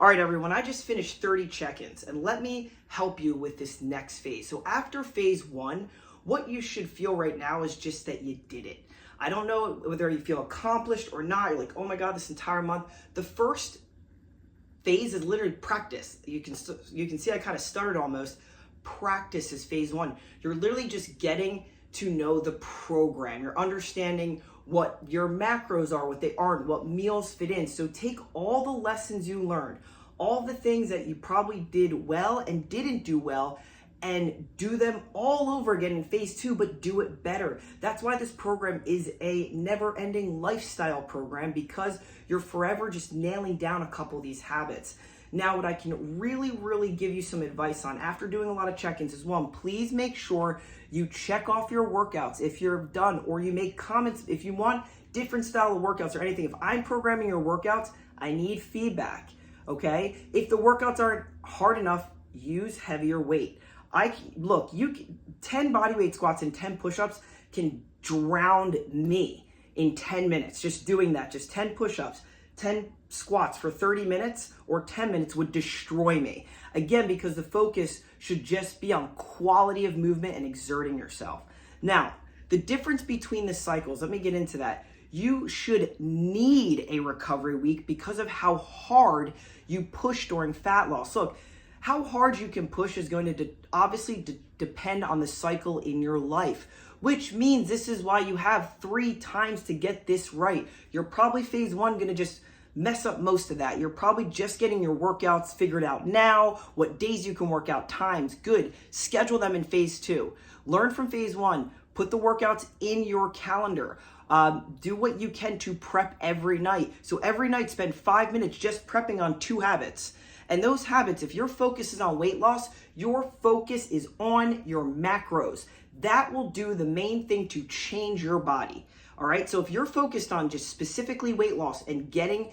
All right, everyone, I just finished 30 check-ins, and let me help you with this next phase. So after phase one, what you should feel right now is just that you did it. I don't know whether you feel accomplished or not. You're like, oh my God, this entire month. The first phase is literally practice. You can see I kind of stuttered almost. Practice is phase one. You're literally just getting to know the program. You're understanding what your macros are, what they aren't, what meals fit in. So take all the lessons you learned, all the things that you probably did well and didn't do well, and do them all over again in phase two, but do it better. That's why this program is a never-ending lifestyle program, because you're forever just nailing down a couple of these habits. Now, what I can really give you some advice on after doing a lot of check-ins is, one, please make sure you check off your workouts if you're done, or you make comments if you want different style of workouts or anything. If I'm programming your workouts, I need feedback, okay? If the workouts aren't hard enough, use heavier weight. 10 bodyweight squats and 10 push-ups can drown me in 10 minutes. Just doing that, just 10 push-ups, 10 squats for 30 minutes or 10 minutes would destroy me. Again, because the focus should just be on quality of movement and exerting yourself. Now, the difference between the cycles, let me get into that. You should need a recovery week because of how hard you push during fat loss. Look, how hard you can push is going to obviously depend on the cycle in your life, which means this is why you have 3 times to get this right. You're probably phase one going to just mess up most of that. You're probably just getting your workouts figured out now, what days you can work out, times, good. Schedule them in phase two. Learn from phase one. Put the workouts in your calendar. Do what you can to prep every night. So every night spend 5 minutes just prepping on 2 habits. And those habits, if your focus is on weight loss, your focus is on your macros. That will do the main thing to change your body. All right. So if you're focused on just specifically weight loss and getting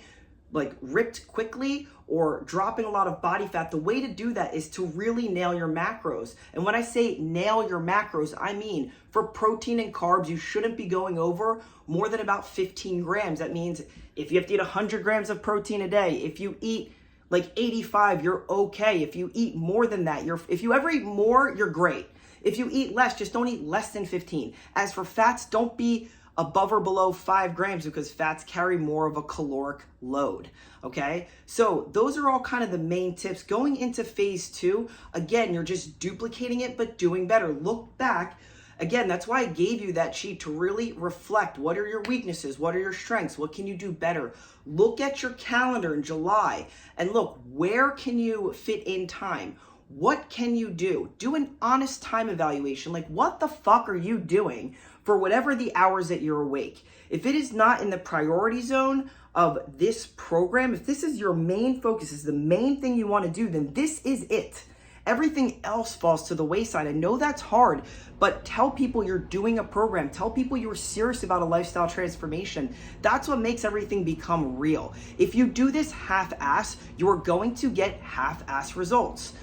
like ripped quickly or dropping a lot of body fat, the way to do that is to really nail your macros. And when I say nail your macros, I mean for protein and carbs, you shouldn't be going over more than about 15 grams. That means if you have to eat 100 grams of protein a day, if you eat like 85, you're okay. If you eat more than that, if you ever eat more, you're great. If you eat less, just don't eat less than 15. As for fats, don't be above or below 5 grams because fats carry more of a caloric load, okay? So those are all kind of the main tips. Going into phase two, again, you're just duplicating it, but doing better. Look back. Again, that's why I gave you that sheet to really reflect what are your weaknesses, what are your strengths, what can you do better. Look at your calendar in July and look, where can you fit in time? What can you do? Do an honest time evaluation. Like, what the fuck are you doing for whatever the hours that you're awake? If it is not in the priority zone of this program, if this is your main focus, is the main thing you want to do, then this is it. Everything else falls to the wayside. I know that's hard, but tell people you're doing a program. Tell people you're serious about a lifestyle transformation. That's what makes everything become real. If you do this half-ass, you're going to get half-ass results.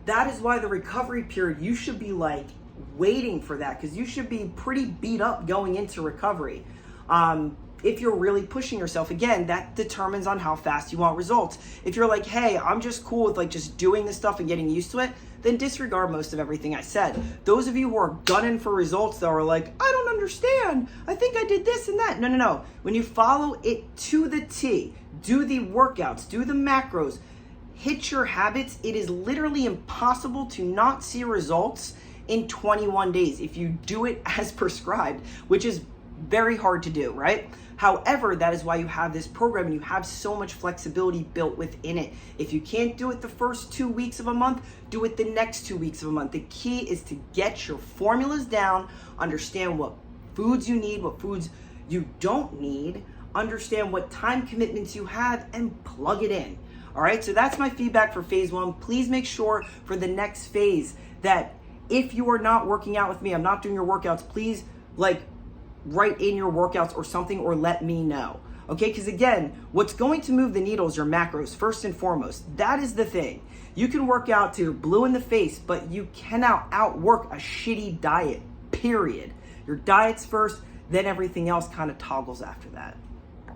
That is why the recovery period, you should be like waiting for that, because you should be pretty beat up going into recovery. If you're really pushing yourself, again, that determines on how fast you want results. If you're like, hey, I'm just cool with like just doing this stuff and getting used to it, then disregard most of everything I said. Those of you who are gunning for results though are like, I don't understand. I think I did this and that. No. When you follow it to the T, do the workouts, do the macros, hit your habits, it is literally impossible to not see results in 21 days if you do it as prescribed, which is very hard to do, right? However, that is why you have this program and you have so much flexibility built within it. If you can't do it the first 2 weeks of a month, do it the next 2 weeks of a month. The key is to get your formulas down, understand what foods you need, what foods you don't need, understand what time commitments you have, and plug it in. All right, so that's my feedback for phase one. Please make sure for the next phase that if you are not working out with me, I'm not doing your workouts, please write in your workouts or something, or let me know. Okay, because again, what's going to move the needle is your macros, first and foremost. That is the thing. You can work out till you're blue in the face, but you cannot outwork a shitty diet, period. Your diet's first, then everything else kind of toggles after that.